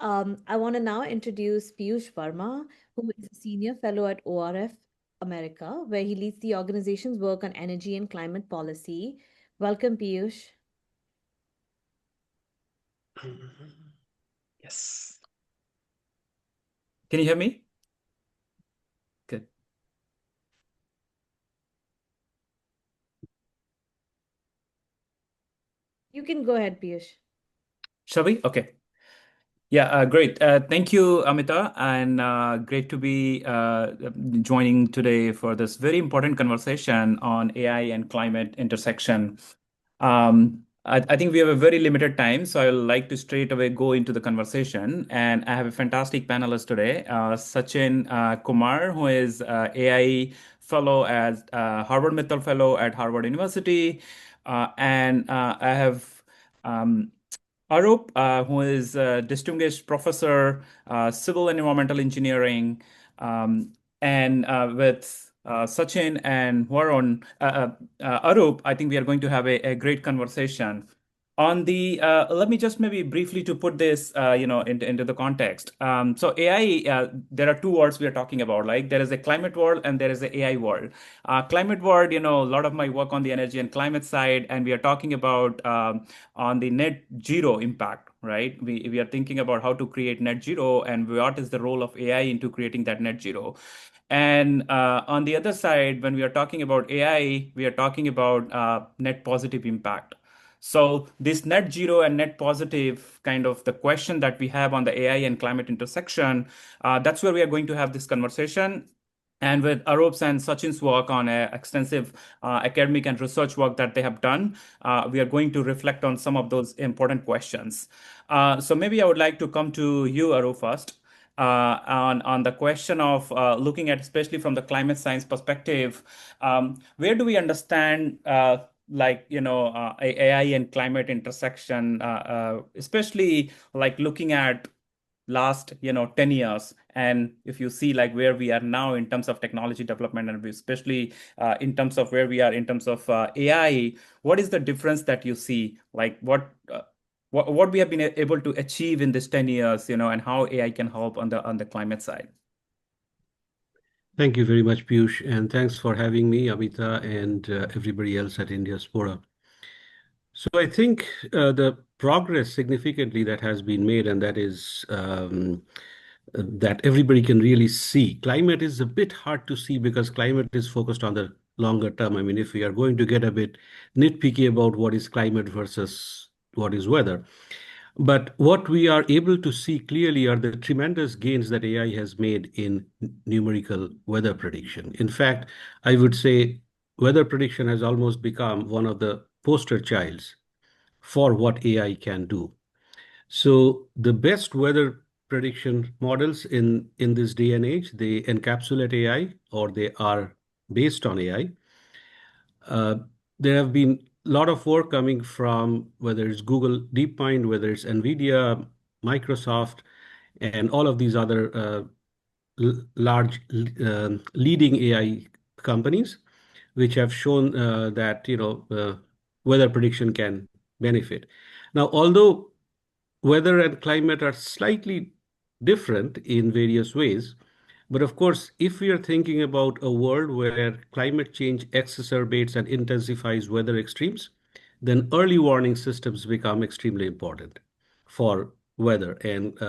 I want to now introduce Piyush Verma, who is a senior fellow at ORF America, where he leads the organization's work on energy and climate policy. Welcome, Piyush. Yes. Can you hear me? Good. You can go ahead, Piyush. Shall we? Okay. Yeah, great. Thank you, Amita, and great to be joining today for this very important conversation on AI and climate intersection. I think we have a very limited time, so I would like to straight away go into the conversation. And I have a fantastic panelist today, Sachin Kumar, who is AI fellow at Harvard Mittal fellow at Harvard University, and I have Auroop, who is a distinguished professor, civil and environmental engineering, and with Sachin and Varun, Auroop, I think we are going to have a great conversation. On the let me just maybe briefly to put this into the context. So AI, there are two worlds we are talking about. Like there is a climate world and there is a AI world. Climate world, a lot of my work on the energy and climate side, and we are talking about on the net zero impact, right? We are thinking about how to create net zero and what is the role of AI into creating that net zero. And on the other side, when we are talking about AI, we are talking about net positive impact. So this net zero and net positive kind of the question that we have on the AI and climate intersection, that's where we are going to have this conversation. And with Auroop's and Sachin's work on extensive academic and research work that they have done, we are going to reflect on some of those important questions. So maybe I would like to come to you, Auroop, first. On the question of looking at, especially from the climate science perspective, where do we understand AI and climate intersection, especially like looking at last 10 years, and if you see like where we are now in terms of technology development, and especially in terms of where we are in terms of AI, what is the difference that you see, like what we have been able to achieve in this 10 years, and how AI can help on the climate side? Thank you very much, Piyush, and thanks for having me, Amita, and everybody else at Indiaspora. So I think the progress significantly that has been made, and that is that everybody can really see. Climate is a bit hard to see because climate is focused on the longer term. I mean, if we are going to get a bit nitpicky about what is climate versus what is weather. But what we are able to see clearly are the tremendous gains that AI has made in numerical weather prediction. In fact, I would say weather prediction has almost become one of the poster childs for what AI can do. So the best weather prediction models in this day and age, they encapsulate AI or they are based on AI. There have been a lot of work coming from whether it's Google DeepMind, whether it's NVIDIA, Microsoft, and all of these other large leading AI companies, which have shown that weather prediction can benefit. Now, although weather and climate are slightly different in various ways, but of course, if we are thinking about a world where climate change exacerbates and intensifies weather extremes, then early warning systems become extremely important for weather. And,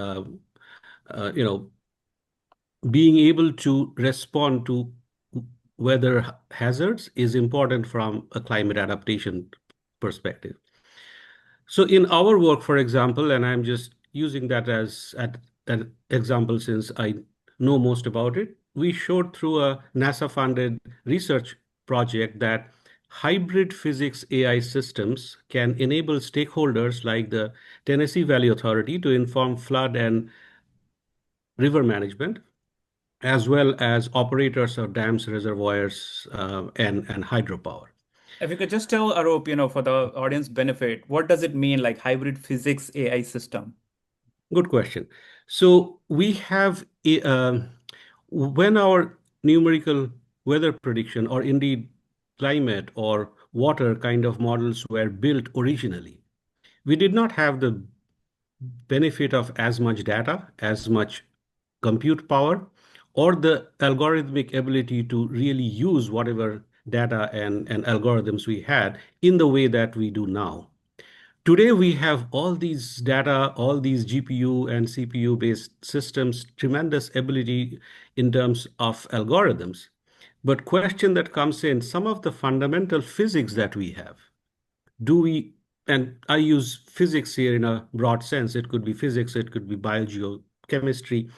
being able to respond to weather hazards is important from a climate adaptation perspective. So in our work, for example, and I'm just using that as an example since I know most about it, we showed through a NASA-funded research project that hybrid physics AI systems can enable stakeholders like the Tennessee Valley Authority to inform flood and river management, as well as operators of dams, reservoirs, and hydropower. If you could just tell Auroop, for the audience benefit, what does it mean like hybrid physics AI system? Good question. So we have, when our numerical weather prediction or indeed climate or water kind of models were built originally, we did not have the benefit of as much data, as much compute power, or the algorithmic ability to really use whatever data and algorithms we had in the way that we do now. Today, we have all these data, all these GPU and CPU based systems, tremendous ability in terms of algorithms. But question that comes in, some of the fundamental physics that we have, do we, and I use physics here in a broad sense, it could be physics, it could be biology or chemistry,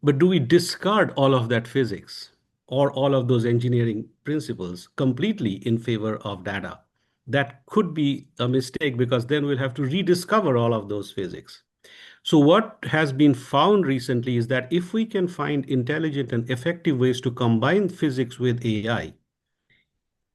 but do we discard all of that physics or all of those engineering principles completely in favor of data? That could be a mistake because then we'll have to rediscover all of those physics. So, what has been found recently is that if we can find intelligent and effective ways to combine physics with AI,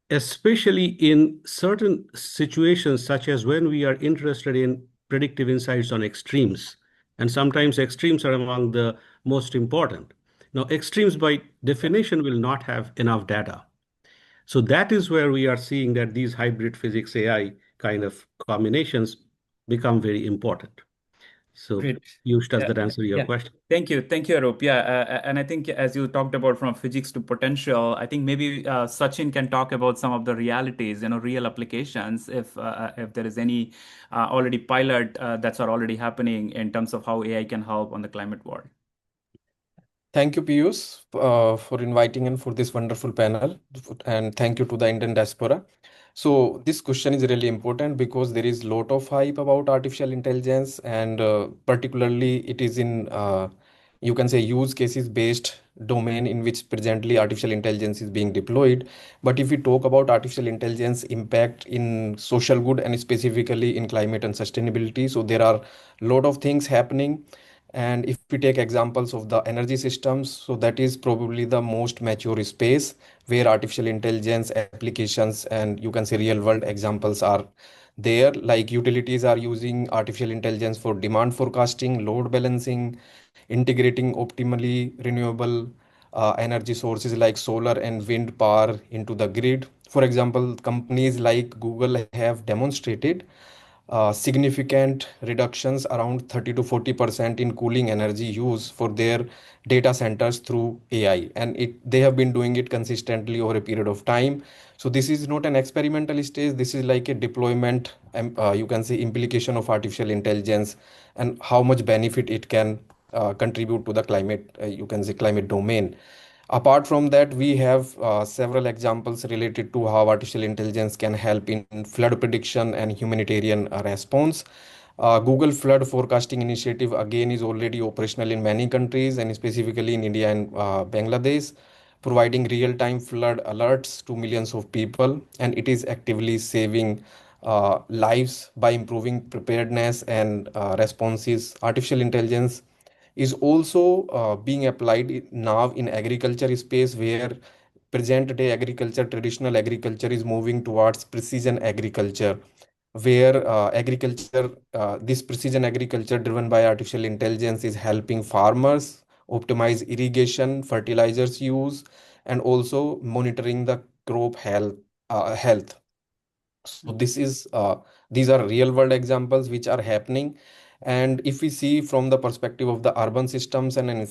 especially in certain situations, such as when we are interested in predictive insights on extremes. And sometimes extremes are among the most important. Now, extremes by definition will not have enough data. So that is where we are seeing that these hybrid physics AI kind of combinations become very important. So, Great. Yush, does Yeah. that answer your Yeah. question? Thank you. Thank you, Auroop. Yeah. And I think as you talked about from physics to potential, I think maybe Sachin can talk about some of the realities, real applications, if there is any already pilot that's are already happening in terms of how AI can help on the climate world. Thank you, Piyush, for inviting in for this wonderful panel, and thank you to the Indian diaspora. So this question is really important because there is lot of hype about artificial intelligence, and particularly it is in you can say use cases based domain in which presently artificial intelligence is being deployed. But if we talk about artificial intelligence impact in social good and specifically in climate and sustainability, so there are lot of things happening. And if we take examples of the energy systems, so that is probably the most mature space where artificial intelligence applications and you can say real world examples are there. Like utilities are using artificial intelligence for demand forecasting, load balancing, integrating optimally renewable energy sources like solar and wind power into the grid. For example, companies like Google have demonstrated significant reductions around 30 to 40% in cooling energy use for their data centers through AI, and they have been doing it consistently over a period of time. So this is not an experimental stage, this is like a deployment, you can say implication of artificial intelligence and how much benefit it can contribute to the climate, you can say climate domain. Apart from that, we have several examples related to how artificial intelligence can help in flood prediction and humanitarian response. Google Flood Forecasting Initiative again is already operational in many countries and specifically in India and Bangladesh, providing real-time flood alerts to millions of people, and it is actively saving lives by improving preparedness and responses. Artificial intelligence is also being applied now in agriculture space where present day agriculture, traditional agriculture is moving towards precision agriculture, where this precision agriculture driven by artificial intelligence is helping farmers optimize irrigation, fertilizers use, and also monitoring the crop health. So these are real world examples which are happening. And if we see from the perspective of the urban systems and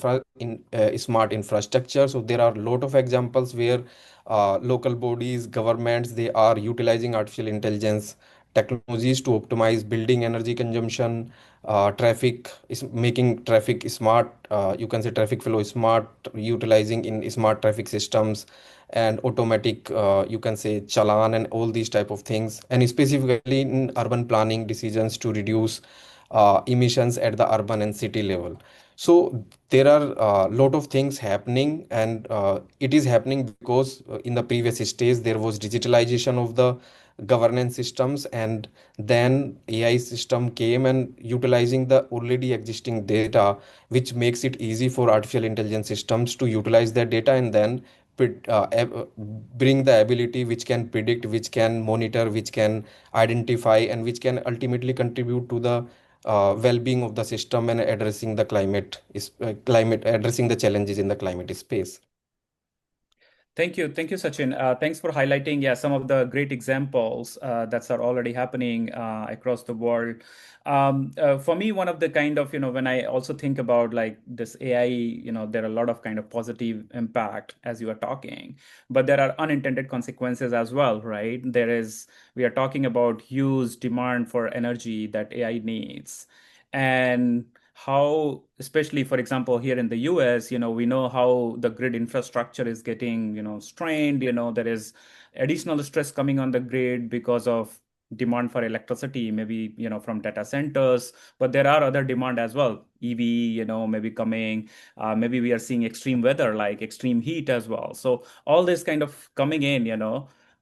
smart infrastructure, so there are a lot of examples where local bodies, governments, they are utilizing artificial intelligence technologies to optimize building energy consumption, traffic is making traffic smart, you can say traffic flow smart, utilizing in smart traffic systems and automatic, you can say challan and all these type of things, and specifically in urban planning decisions to reduce emissions at the urban and city level. So there are a lot of things happening, and it is happening because in the previous stage there was digitalization of the governance systems, and then AI system came and utilizing the already existing data, which makes it easy for artificial intelligence systems to utilize that data and then bring the ability which can predict, which can monitor, which can identify, and which can ultimately contribute to the well-being of the system and addressing the climate addressing the challenges in the climate space. Thank you, Sachin. Thanks for highlighting, yeah, some of the great examples that are already happening across the world. For me, one of the kind of, when I also think about like this AI, there are a lot of kind of positive impact as you are talking, but there are unintended consequences as well, right? We are talking about huge demand for energy that AI needs, and how, especially for example here in the US, we know how the grid infrastructure is getting strained. There is additional stress coming on the grid because of demand for electricity, maybe from data centers, but there are other demand as well, EV, maybe coming. Maybe we are seeing extreme weather like extreme heat as well, so all this kind of coming in.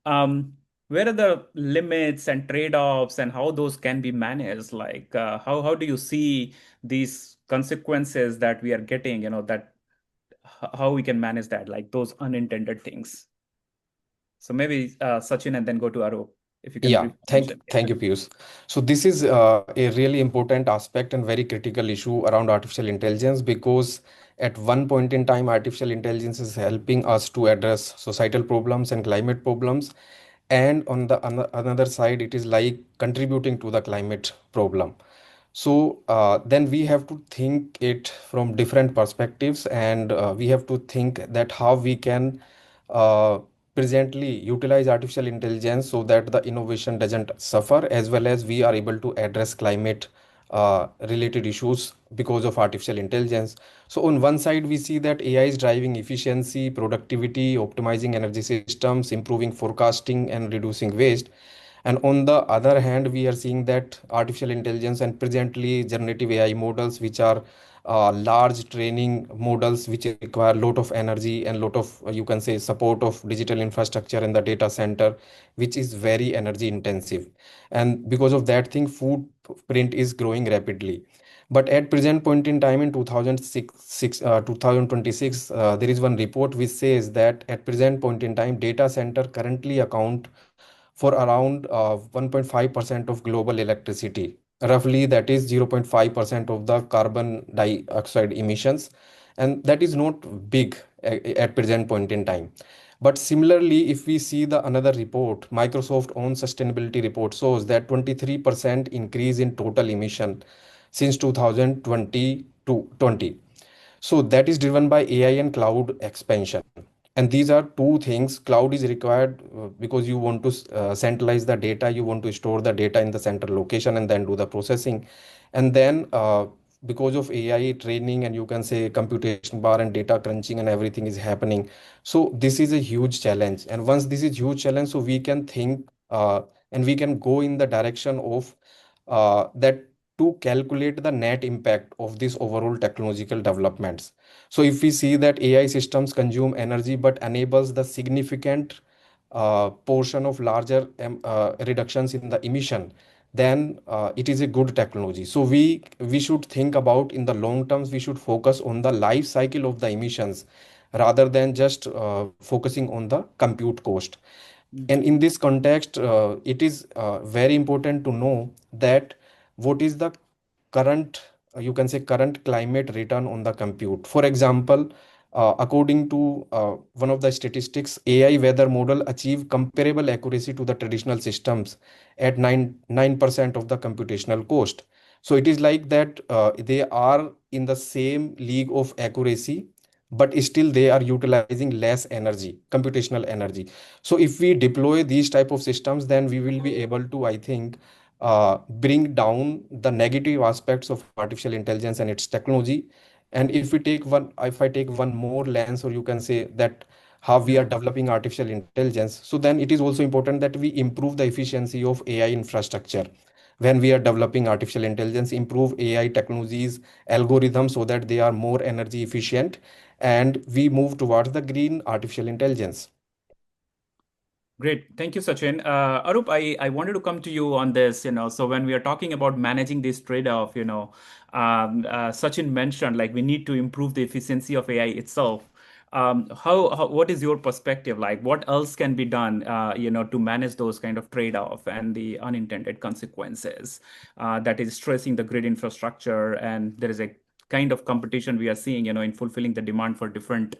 um, where are the limits and trade-offs and how those can be managed? Like, how do you see these consequences that we are getting, that how we can manage that, like those unintended things? So maybe Sachin, and then go to Auroop, if you can Yeah, briefly mention. Yeah. thank you, Piyush. So this is a really important aspect and very critical issue around artificial intelligence, because at one point in time, artificial intelligence is helping us to address societal problems and climate problems, and on the another side, it is like contributing to the climate problem. So then we have to think it from different perspectives, and we have to think that how we can uh, presently utilize artificial intelligence so that the innovation doesn't suffer, as well as we are able to address climate related issues because of artificial intelligence. So on one side, we see that AI is driving efficiency, productivity, optimizing energy systems, improving forecasting, and reducing waste. And on the other hand, we are seeing that artificial intelligence and presently generative AI models, which are large training models which require a lot of energy and lot of you can say support of digital infrastructure in the data center, which is very energy intensive. And because of that thing, footprint is growing rapidly. But at present point in time in 2026, there is one report which says that at present point in time, data center currently account for around 1.5% of global electricity. Roughly, that is 0.5% of the carbon dioxide emissions. And that is not big at present point in time. But similarly, if we see the another report, Microsoft own sustainability report shows that 23% increase in total emission since 2020 to 20. So that is driven by AI and cloud expansion. And these are two things. Cloud is required because you want to centralize the data, you want to store the data in the central location and then do the processing. And then because of AI training and you can say computation power and data crunching and everything is happening. So this is a huge challenge. And once this is huge challenge, so we can think and we can go in the direction of that to calculate the net impact of these overall technological developments. So if we see that AI systems consume energy but enables the significant portion of larger reductions in the emission, then it is a good technology. So we should think about in the long terms, we should focus on the life cycle of the emissions rather than just focusing on the compute cost. And in this context, it is very important to know that what is the current you can say current climate return on the compute. For example, according to one of the statistics, AI weather model achieve comparable accuracy to the traditional systems at 9% of the computational cost. So it is like that they are in the same league of accuracy, but still they are utilizing less energy, computational energy. So if we deploy these type of systems, then we will be able to, I think, bring down the negative aspects of artificial intelligence and its technology. And if I take one more lens, or you can say that how we are developing artificial intelligence, so then it is also important that we improve the efficiency of AI infrastructure when we are developing artificial intelligence, improve AI technologies, algorithms, so that they are more energy efficient, and we move towards the green artificial intelligence. Great. Thank you, Sachin. Arup, I wanted to come to you on this. So when we are talking about managing this trade-off, Sachin mentioned like we need to improve the efficiency of AI itself. What is your perspective? Like, what else can be done, to manage those kind of trade-off and the unintended consequences that is stressing the grid infrastructure, and there is a kind of competition we are seeing, in fulfilling the demand for different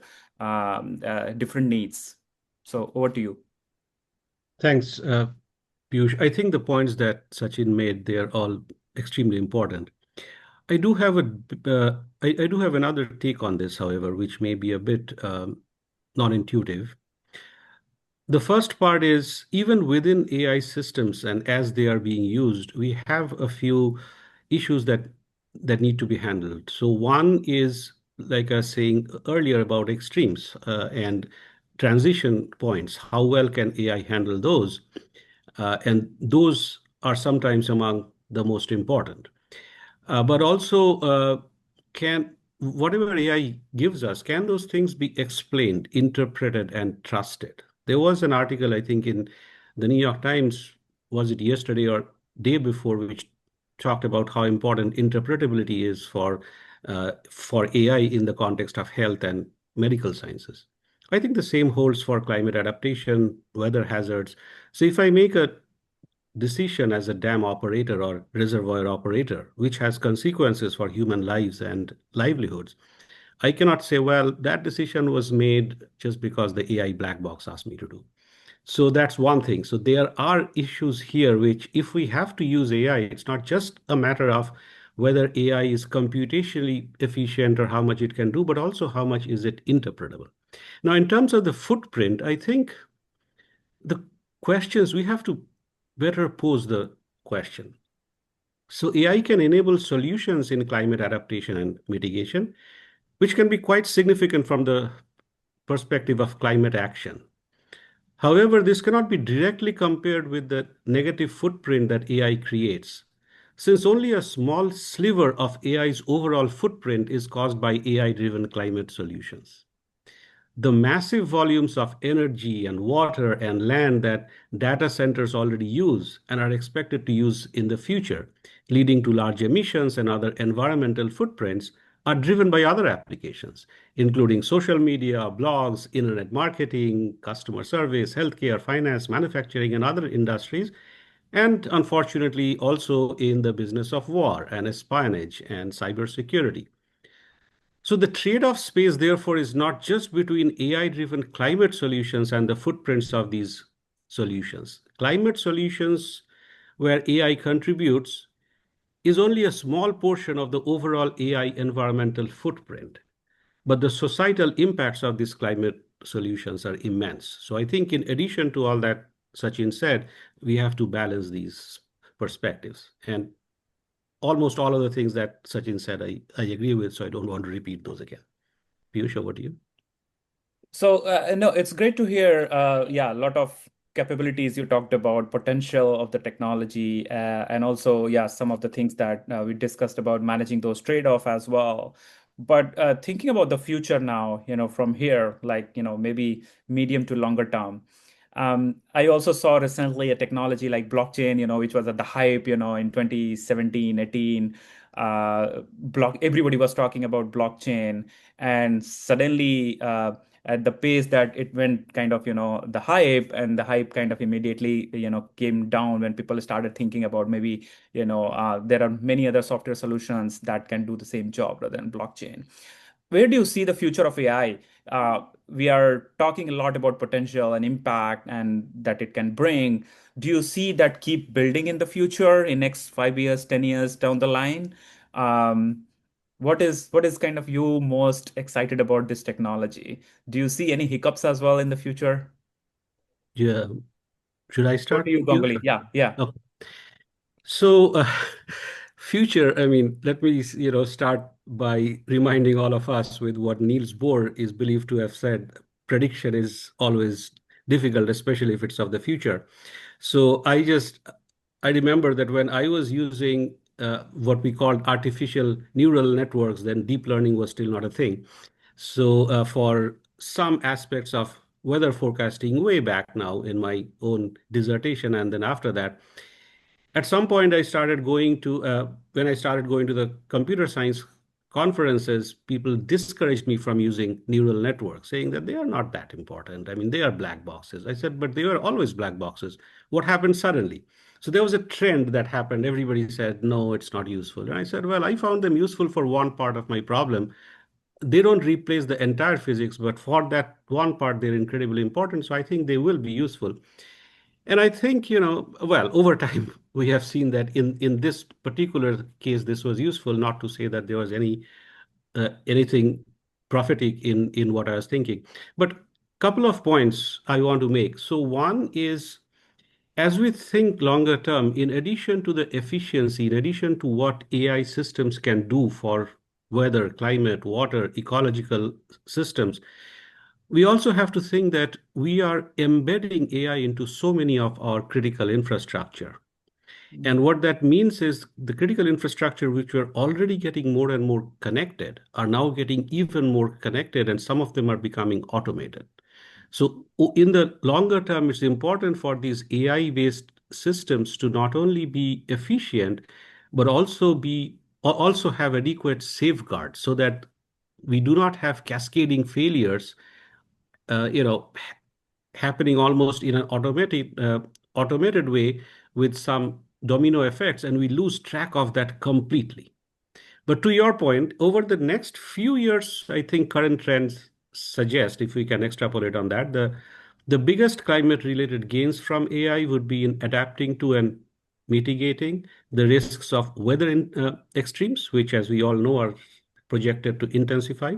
needs. So over to you. Thanks, Piyush. I think the points that Sachin made, they are all extremely important. I do have I do have another take on this, however, which may be a bit non-intuitive. The first part is even within AI systems and as they are being used, we have a few issues that need to be handled. So one is, like I was saying earlier about extremes and transition points. How well can AI handle those? And those are sometimes among the most important. But also, can whatever AI gives us, can those things be explained, interpreted, and trusted? There was an article, I think, in the New York Times, was it yesterday or day before, which talked about how important interpretability is for AI in the context of health and medical sciences. I think the same holds for climate adaptation, weather hazards. So if I make a decision as a dam operator or reservoir operator, which has consequences for human lives and livelihoods, I cannot say, well, that decision was made just because the AI black box asked me to do. So that's one thing. So there are issues here which, if we have to use AI, it's not just a matter of whether AI is computationally efficient or how much it can do, but also how much is it interpretable. Now, in terms of the footprint, I think the questions we have to better pose the question. So AI can enable solutions in climate adaptation and mitigation, which can be quite significant from the perspective of climate action. However, this cannot be directly compared with the negative footprint that AI creates, since only a small sliver of AI's overall footprint is caused by AI-driven climate solutions. The massive volumes of energy and water and land that data centers already use and are expected to use in the future, leading to large emissions and other environmental footprints, are driven by other applications, including social media, blogs, internet marketing, customer service, healthcare, finance, manufacturing, and other industries, and unfortunately also in the business of war and espionage and cybersecurity. So the trade-off space, therefore, is not just between AI-driven climate solutions and the footprints of these solutions. Climate solutions where AI contributes is only a small portion of the overall AI environmental footprint, but the societal impacts of these climate solutions are immense. So I think in addition to all that Sachin said, we have to balance these perspectives. And almost all of the things that Sachin said, I agree with, so I don't want to repeat those again. Piyush, over to you. So no, it's great to hear. Yeah, a lot of capabilities you talked about, potential of the technology, and also yeah, some of the things that we discussed about managing those trade-off as well. But thinking about the future now, from here, like maybe medium to longer term. I also saw recently a technology like blockchain, which was at the hype, in 2017, 18. Everybody was talking about blockchain, and suddenly at the pace that it went kind of the hype kind of immediately came down when people started thinking about maybe there are many other software solutions that can do the same job rather than blockchain. Where do you see the future of AI? We are talking a lot about potential and impact and that it can bring. Do you see that keep building in the future in next 5 years, 10 years down the line? Um, what is kind of you most excited about this technology? Do you see any hiccups as well in the future? Yeah. Should I Over to start, you, Piyush? Ganguly. Yeah, yeah. Okay. So, future, I mean, let me, start by reminding all of us with what Niels Bohr is believed to have said. Prediction is always difficult, especially if it's of the future. So I remember that when I was using what we called artificial neural networks, then deep learning was still not a thing. So for some aspects of weather forecasting way back now in my own dissertation, and then after that, at some point I started going to when I started going to the computer science conferences, people discouraged me from using neural networks, saying that they are not that important. I mean, they are black boxes. I said, but they were always black boxes. What happened suddenly? So there was a trend that happened. Everybody said, no, it's not useful. And I said, well, I found them useful for one part of my problem. they don't replace the entire physics, but for that one part, they're incredibly important. So I think they will be useful. And I think, well, over time, we have seen that in this particular case, this was useful, not to say that there was anything prophetic in what I was thinking. But couple of points I want to make. So one is, as we think longer term, in addition to the efficiency, in addition to what AI systems can do for weather, climate, water, ecological systems, we also have to think that we are embedding AI into so many of our critical infrastructure. And what that means is the critical infrastructure, which were already getting more and more connected, are now getting even more connected, and some of them are becoming automated. So in the longer term, it's important for these AI-based systems to not only be efficient, but also have adequate safeguards so that we do not have cascading failures, uh, you know, happening almost in an automated way with some domino effects, and we lose track of that completely. But to your point, over the next few years, I think current trends suggest, if we can extrapolate on that, the biggest climate-related gains from AI would be in adapting to and mitigating the risks of extremes, which, as we all know, are projected to intensify.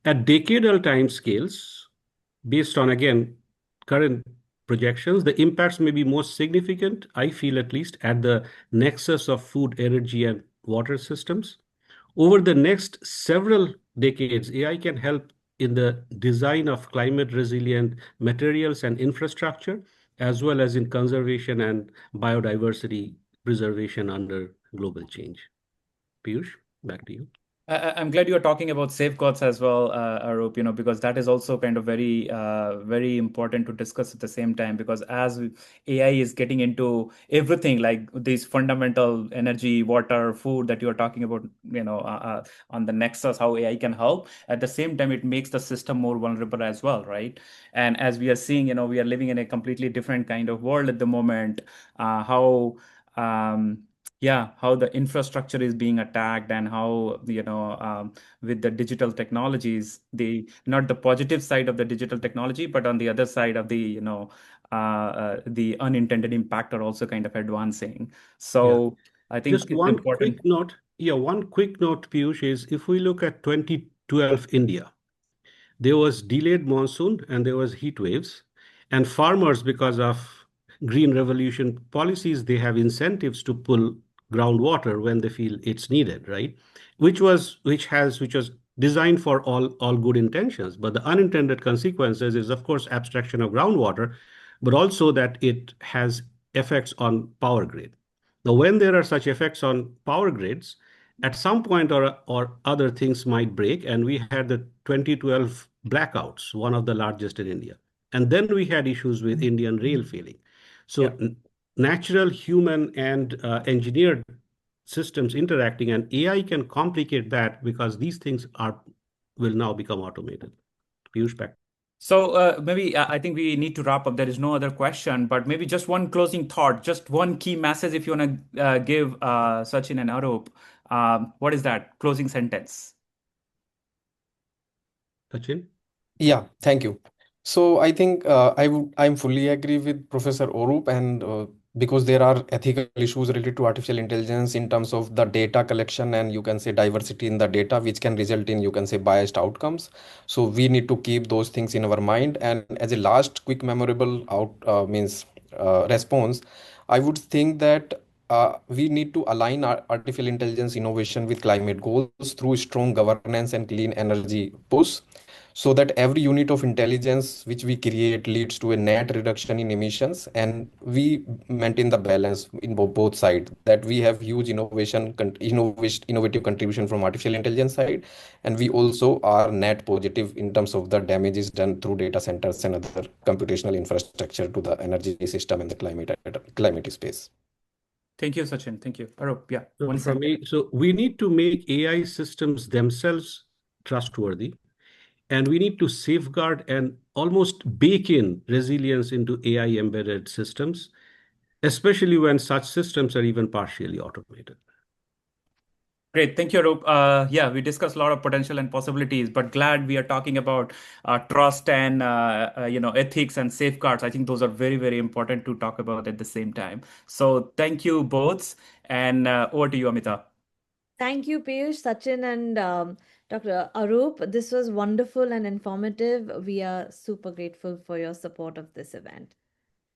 At decadal timescales, based on, again, current projections, the impacts may be most significant, I feel at least, at the nexus of food, energy, and water systems. Over the next several decades, AI can help in the design of climate resilient materials and infrastructure, as well as in conservation and biodiversity preservation under global change. Piyush, back to you. I'm glad you're talking about safeguards as well, Auroop, because that is also kind of very important to discuss at the same time. Because as AI is getting into everything, like these fundamental energy, water, food that you're talking about, on the nexus, how AI can help. At the same time, it makes the system more vulnerable as well, right? And as we are seeing, we are living in a completely different kind of world at the moment. How yeah, how the infrastructure is being attacked, and how with the digital technologies, the not the positive side of the digital technology, but on the other side of the unintended impact are also kind of advancing. Yeah. So I think Just it's one important. quick note. Yeah, one quick note, Piyush, is if we look at 2012 India, there was delayed monsoon and there was heat waves, and farmers, because of green revolution policies, they have incentives to pull groundwater when they feel it's needed, right? Which was designed for all good intentions, but the unintended consequences is, of course, abstraction of groundwater, but also that it has effects on power grid. Now, when there are such effects on power grids, at some point or other, things might break, and we had the 2012 blackouts, one of the largest in India. And then we had issues with Indian rail failing. So Yeah. natural, human, and engineered systems interacting, and AI can complicate that because these things will now become automated. Piyush, back. So maybe I think we need to wrap up. There is no other question, but maybe just one closing thought, just one key message if you want to give Sachin and Arup. What is that closing sentence? Sachin? Yeah, thank you. So I think I'm fully agree with Professor Auroop, and because there are ethical issues related to artificial intelligence in terms of the data collection, and you can say diversity in the data, which can result in, you can say, biased outcomes. So we need to keep those things in our mind. And as a last quick memorable out means response, I would think that we need to align our artificial intelligence innovation with climate goals through strong governance and clean energy push, so that every unit of intelligence which we create leads to a net reduction in emissions, and we maintain the balance in both sides, that we have huge innovative contribution from artificial intelligence side, and we also are net positive in terms of the damages done through data centers and other computational infrastructure to the energy system and the climate space. Thank you, Sachin. Thank you. Arup, yeah, So one from sentence. me, so we need to make AI systems themselves trustworthy, and we need to safeguard and almost bake in resilience into AI embedded systems, especially when such systems are even partially automated. Great. Thank you, Auroop. Yeah, we discussed a lot of potential and possibilities, but glad we are talking about trust and ethics and safeguards. I think those are very, very important to talk about at the same time. So thank you both, and over to you, Amita. Thank you, Piyush, Sachin, and Dr. Auroop. This was wonderful and informative. We are super grateful for your support of this event.